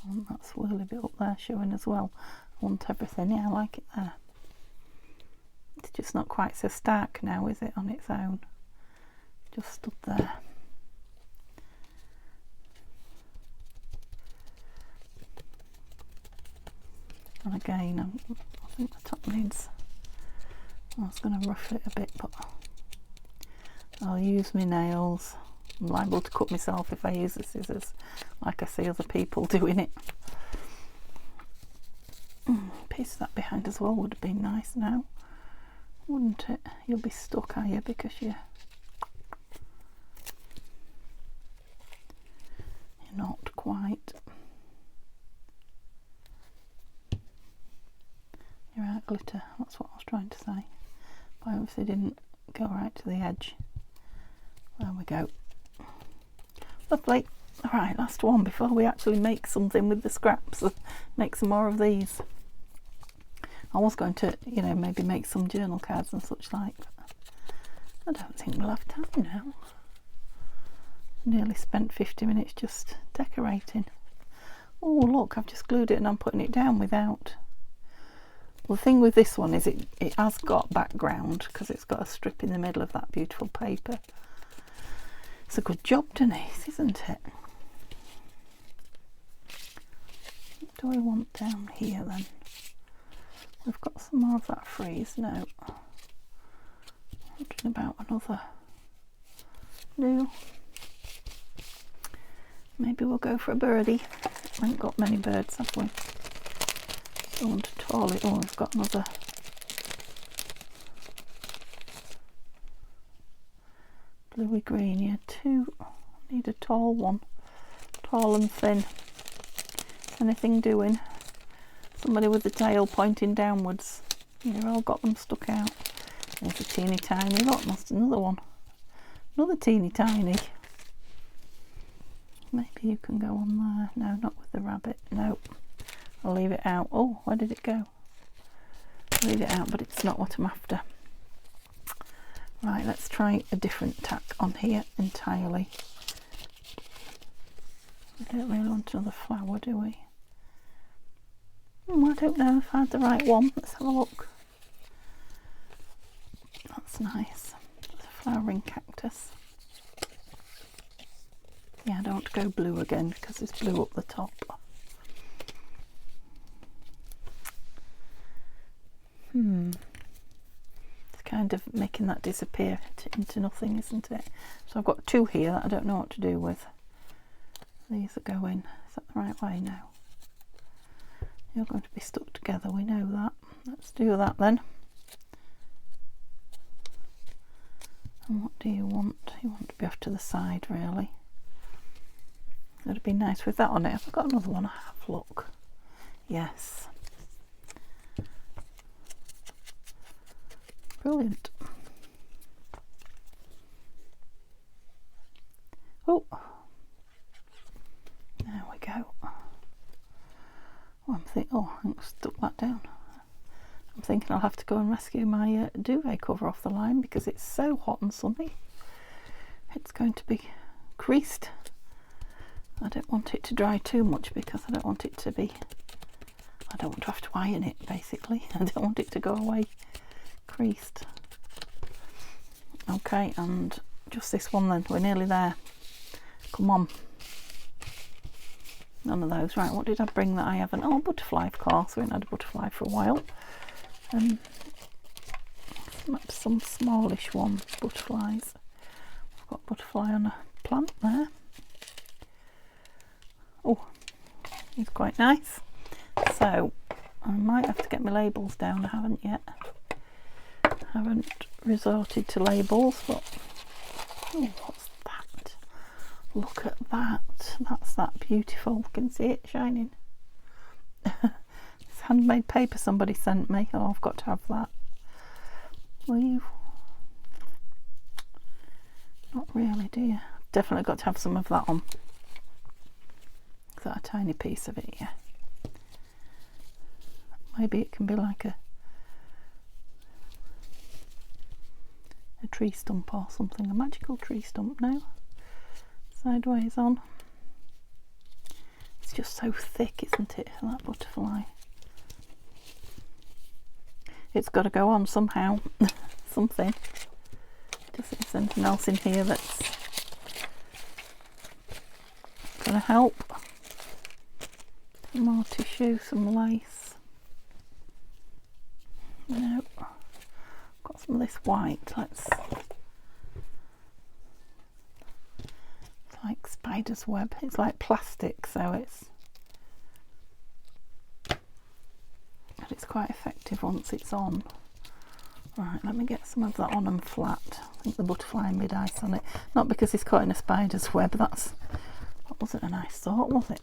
And that swirly bit up there showing as well. I want everything. Yeah, I like it there. It's just not quite so stark now, is it, on its own? Just stood there. And again, I think the top needs, I was going to rough it a bit, but I'll use my nails. I'm liable to cut myself if I use the scissors, like I see other people doing it. Piece of that behind as well would have been nice now, wouldn't it? You'll be stuck, are you, because you're not quite. You're right, glitter, that's what I was trying to say. But I obviously didn't go right to the edge. There we go. Lovely. Alright, last one before we actually make something with the scraps. Make some more of these. I was going to, you know, maybe make some journal cards and such like. But I don't think we'll have time now. Nearly spent 50 minutes just decorating. Oh look, I've just glued it and I'm putting it down without. Well, the thing with this one is it has got background because it's got a strip in the middle of that beautiful paper. It's a good job, Denise, isn't it? What do we want down here then? We've got some more of that freeze now. Thinking about another. No. Maybe we'll go for a birdie. We haven't got many birds, have we? Don't want to tall it. Oh, I've got another. Bluey green, yeah, two. Need a tall one. Tall and thin. Anything doing? Somebody with the tail pointing downwards. You've all got them stuck out. There's a teeny tiny lot. That's another one. Another teeny tiny. Maybe you can go on there. No, not with the rabbit. No. I'll leave it out. Oh, where did it go? Leave it out, but it's not what I'm after. Right, let's try a different tack on here entirely. We don't really want another flower, do we? I don't know if I had the right one. Let's have a look. That's nice. It's a flowering cactus. Yeah, I don't want to go blue again because there's blue up the top. It's kind of making that disappear into nothing, isn't it? So I've got 2 here that I don't know what to do with. These are going. Is that the right way now? You're going to be stuck together, we know that. Let's do that then. And what do you want? You want to be off to the side, really. That'd be nice with that on it. Have I got another one? I have, look. Yes. Brilliant. Oh, there we go. Oh, I stuck that down. I'm thinking I'll have to go and rescue my duvet cover off the line because it's so hot and sunny. It's going to be creased. I don't want it to dry too much because I don't want it to be, I don't want to have to iron it basically. I don't want it to go away creased. Okay, and just this one then, we're nearly there. Come on. None of those. Right, what did I bring that I haven't? Oh, butterfly, of course. We haven't had a butterfly for a while. Some smallish ones, butterflies. I've got a butterfly on a plant there. Oh, he's quite nice. So I might have to get my labels down. I haven't yet. I haven't resorted to labels, but oh, what's that? Look at that. That's that beautiful. Can you see it shining? It's handmade paper somebody sent me. Oh, I've got to have that. Will you? Not really, do you? Definitely got to have some of that on. Is that a tiny piece of it? Yeah. Maybe it can be like a tree stump or something, a magical tree stump now. Sideways on. It's just so thick, isn't it, that butterfly? It's got to go on somehow. Something. Just is anything else in here that's going to help. Some more tissue, some lace. No. Got some of this white. It's like spider's web. It's like plastic, so it's quite effective once it's on. Right, let me get some of that on and flat. I think the butterfly mid-ice on it. Not because it's caught in a spider's web. That wasn't a nice thought, was it?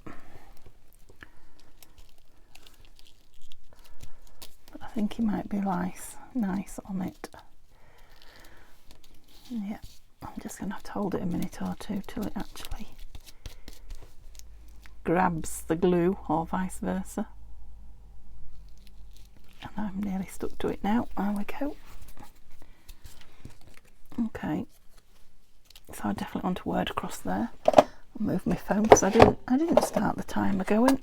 But I think he might be nice on it. Yeah, I'm just going to have to hold it a minute or two till it actually grabs the glue, or vice versa. And I'm nearly stuck to it now. There we go. Okay, so I definitely want a word across there. I'll move my phone because I didn't start the timer going.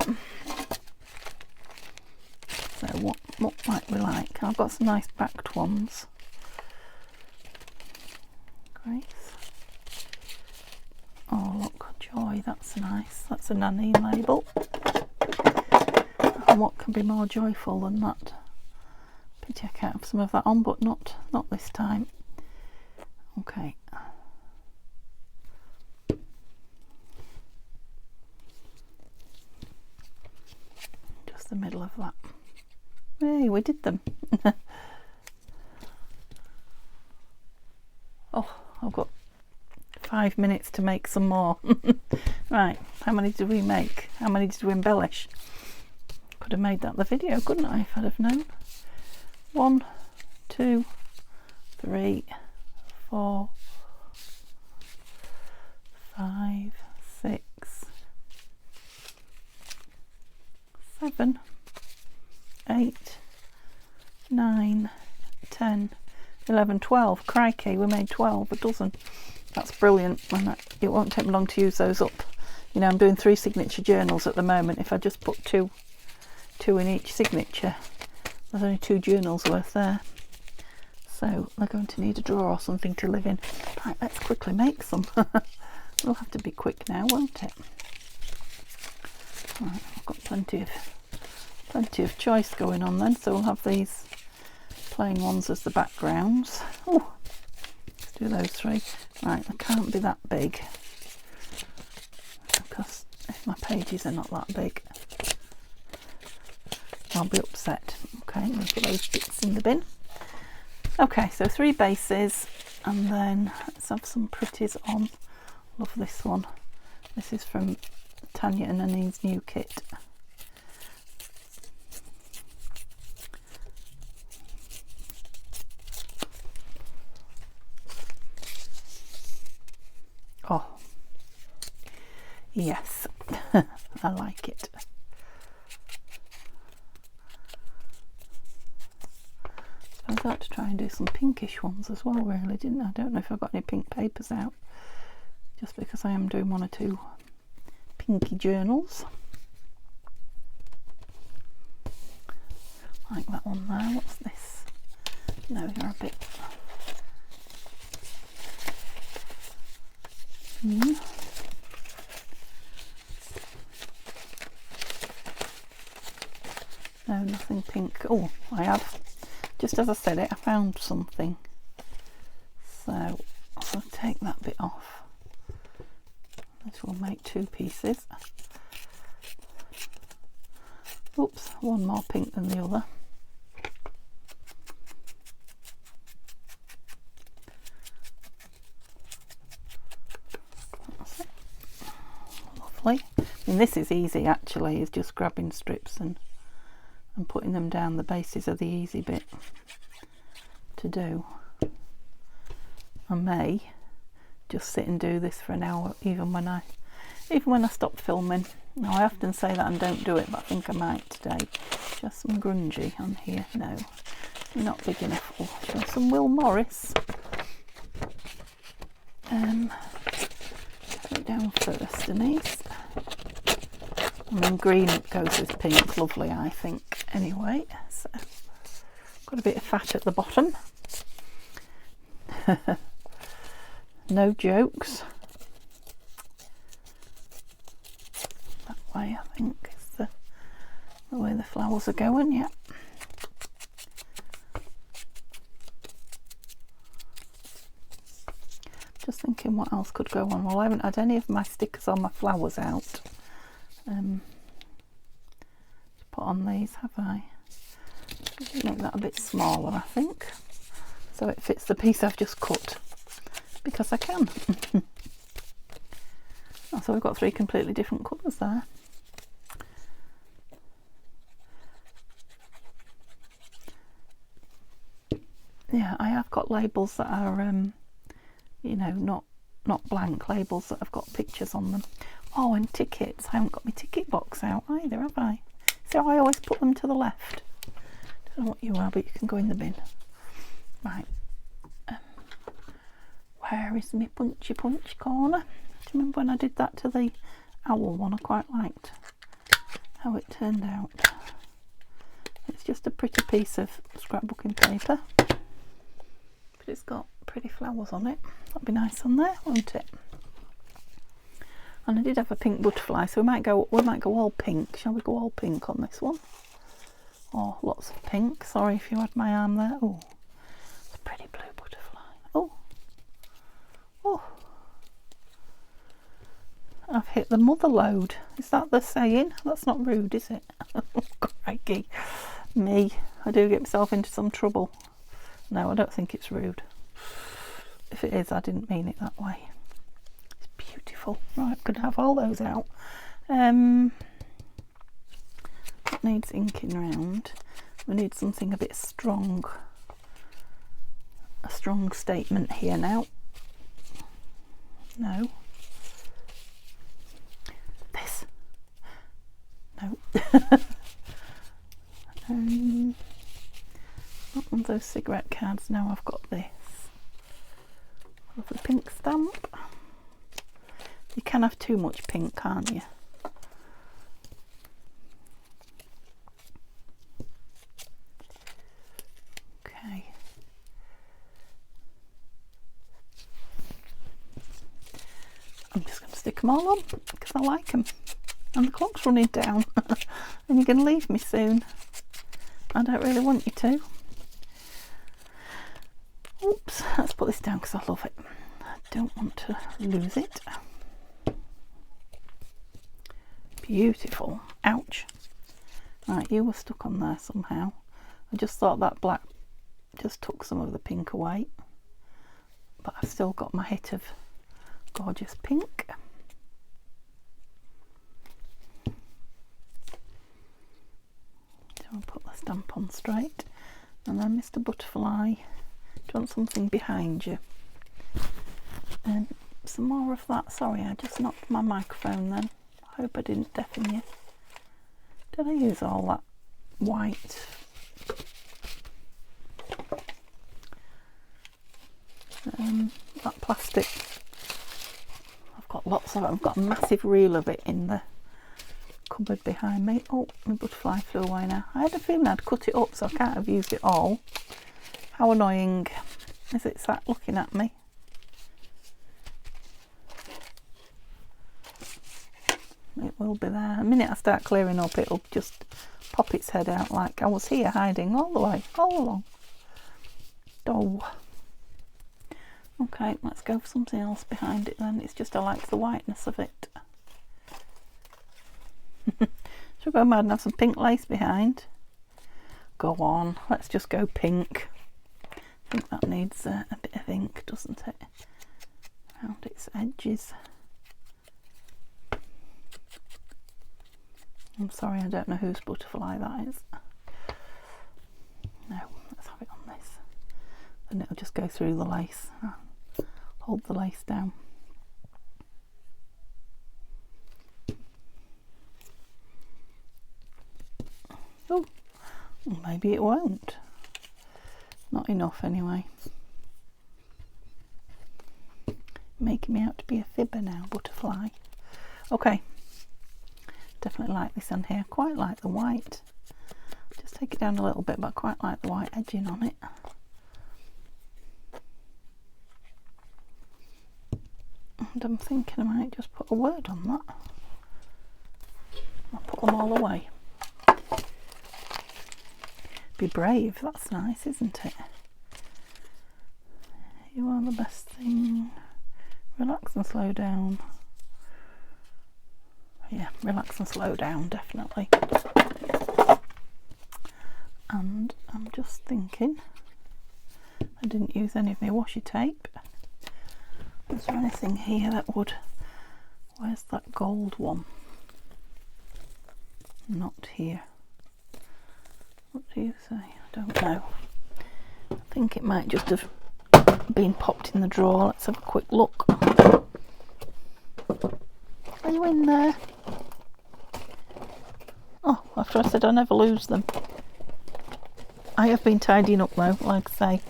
So what might we like? I've got some nice backed ones. Grace. Oh look, Joy, that's nice. That's a Nanine label. And what can be more joyful than that? Pity I can't have some of that on, but not this time. Okay. Just the middle of that. Hey, we did them. Oh, I've got 5 minutes to make some more. Right, how many did we make? How many did we embellish? Could have made that the video, couldn't I, if I'd have known? 1, 2, 3, 4, 5, 6, 7, 8, 9, 10, 11, 12. Crikey, we made 12, a dozen. That's brilliant. And it won't take me long to use those up. You know, I'm doing 3 signature journals at the moment. If I just put two in each signature, there's only 2 journals worth there. So they're going to need a drawer or something to live in. Right, let's quickly make some. We'll have to be quick now, won't it? Right, I've got plenty of choice going on then, so we'll have these plain ones as the backgrounds. Oh, let's do those 3. Right, they can't be that big, because if my pages are not that big, I'll be upset. Okay, I'm going to put those bits in the bin. Okay, so 3 bases, and then let's have some pretties on. Love this one. This is from Tanya and Nanine's new kit. Oh, yes, I like it. I thought to try and do some pinkish ones as well, really, didn't I? I don't know if I've got any pink papers out, just because I am doing 1 or 2 pinky journals. Like that one there. What's this? No, you're a bit... No, nothing pink. Oh, I have, just as I said it, I found something. So I'll take that bit off. This will make 2 pieces. Oops, one more pink than the other. That's it. Lovely. I mean, this is easy actually, is just grabbing strips and putting them down. The bases are the easy bit to do. I may just sit and do this for an hour, even when I stop filming. Now, I often say that and don't do it, but I think I might today. Just some grungy on here. No, you're not big enough. Oh, show some Will Morris. Put it down first, Denise. I mean, green goes with pink, lovely, I think. Anyway, so got a bit of fat at the bottom. No jokes. That way, I think, is the way the flowers are going. Yeah. Just thinking what else could go on. Well, I haven't had any of my stickers on my flowers out. Put on these, have I? Make that a bit smaller, I think, so it fits the piece I've just cut, because I can. Oh, so we've got 3 completely different colours there. Yeah, I have got labels that are, you know, not blank labels that have got pictures on them. Oh, and tickets. I haven't got my ticket box out either, have I? So I always put them to the left. Don't know what you are, but you can go in the bin. Right. Where is my punchy punch corner? Do you remember when I did that to the owl one? I quite liked how it turned out. It's just a pretty piece of scrapbooking paper, but it's got pretty flowers on it. That'll be nice on there, won't it? And I did have a pink butterfly, so we might go all pink. Shall we go all pink on this one? Oh, lots of pink. Sorry if you had my arm there. Oh, it's a pretty blue butterfly. Oh, oh, I've hit the mother lode. Is that the saying? That's not rude, is it? Crikey, me. I do get myself into some trouble. No, I don't think it's rude. If it is, I didn't mean it that way. Beautiful. Right, could have all those out. That needs inking round. We need something a bit strong. A strong statement here now. No. This. No. Not one of those cigarette cards. Now I've got this. Lovely pink stamp. You can have too much pink, can't you? Okay. I'm just going to stick them all on because I like them. And the clock's running down. And you're going to leave me soon. I don't really want you to. Oops, let's put this down because I love it. I don't want to lose it. Beautiful. Ouch. Right, you were stuck on there somehow. I just thought that black just took some of the pink away, but I've still got my hit of gorgeous pink. So I'll put the stamp on straight, and then Mr. Butterfly, do you want something behind you? And some more of that. Sorry, I just knocked my microphone then. I hope I didn't deafen you. Did I use all that white? That plastic. I've got lots of it. I've got a massive reel of it in the cupboard behind me. Oh, my butterfly flew away now. I had a feeling I'd cut it up, so I can't have used it all. How annoying. Is it sat looking at me? It will be there. The minute I start clearing up, it'll just pop its head out like I was here hiding all the way, all along. Oh. Okay, let's go for something else behind it then. It's just I like the whiteness of it. Should we go mad and have some pink lace behind? Go on, let's just go pink. I think that needs a bit of ink, doesn't it? Around its edges. I'm sorry, I don't know whose butterfly that is. No, let's have it on this. Then it'll just go through the lace. Hold the lace down. Oh, well, maybe it won't. Not enough anyway. Making me out to be a fibber now, butterfly. Okay. Definitely like this on here. Quite like the white. Just take it down a little bit, but I quite like the white edging on it. And I'm thinking I might just put a word on that. I'll put them all away. Be brave, that's nice, isn't it? You are the best thing. Relax and slow down. Yeah, relax and slow down, definitely. And I'm just thinking, I didn't use any of my washi tape. Is there anything here that would, where's that gold one? Not here. What do you say? I don't know. I think it might just have been popped in the drawer. Let's have a quick look. Are you in there? Oh, after I said I never lose them. I have been tidying up though, like I say.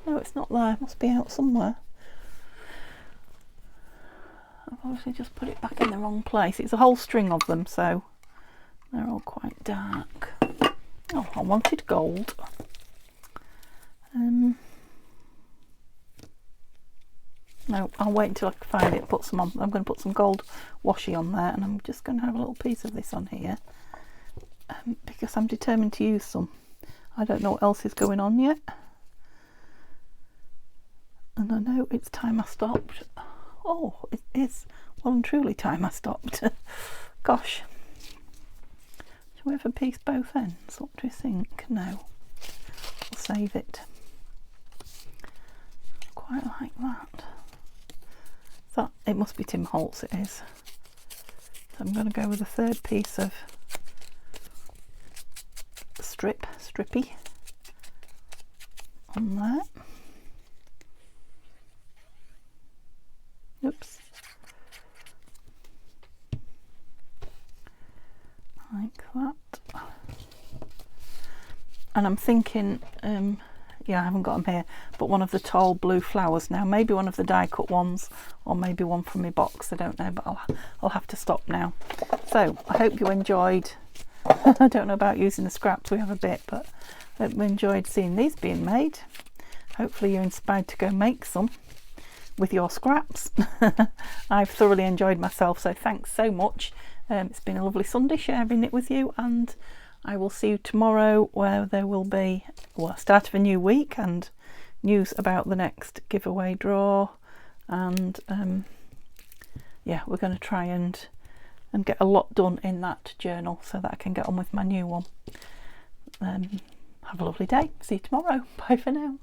No, it's not there. It must be out somewhere. I've obviously just put it back in the wrong place. It's a whole string of them, so they're all quite dark. Oh, I wanted gold. No, I'll wait until I can find it, put some on. I'm going to put some gold washi on there, and I'm just going to have a little piece of this on here because I'm determined to use some. I don't know what else is going on yet, and I know it's time I stopped. Oh, it is well and truly time I stopped. Gosh, shall we have a piece both ends? What do you think? No, we'll save it. Quite like that. That, it must be Tim Holtz, it is. So I'm going to go with a third piece of strippy on there. Oops. Like that. And I'm thinking, yeah, I haven't got them here, but one of the tall blue flowers now, maybe one of the die cut ones, or maybe one from my box, I don't know, but I'll have to stop now. So I hope you enjoyed. I don't know about using the scraps, we have a bit, but I hope you enjoyed seeing these being made. Hopefully you're inspired to go make some with your scraps. I've thoroughly enjoyed myself, so thanks so much. It's been a lovely Sunday sharing it with you, and I will see you tomorrow, where there will be, well, start of a new week and news about the next giveaway draw, and yeah, we're going to try and get a lot done in that journal so that I can get on with my new one. Have a lovely day. See you tomorrow. Bye for now.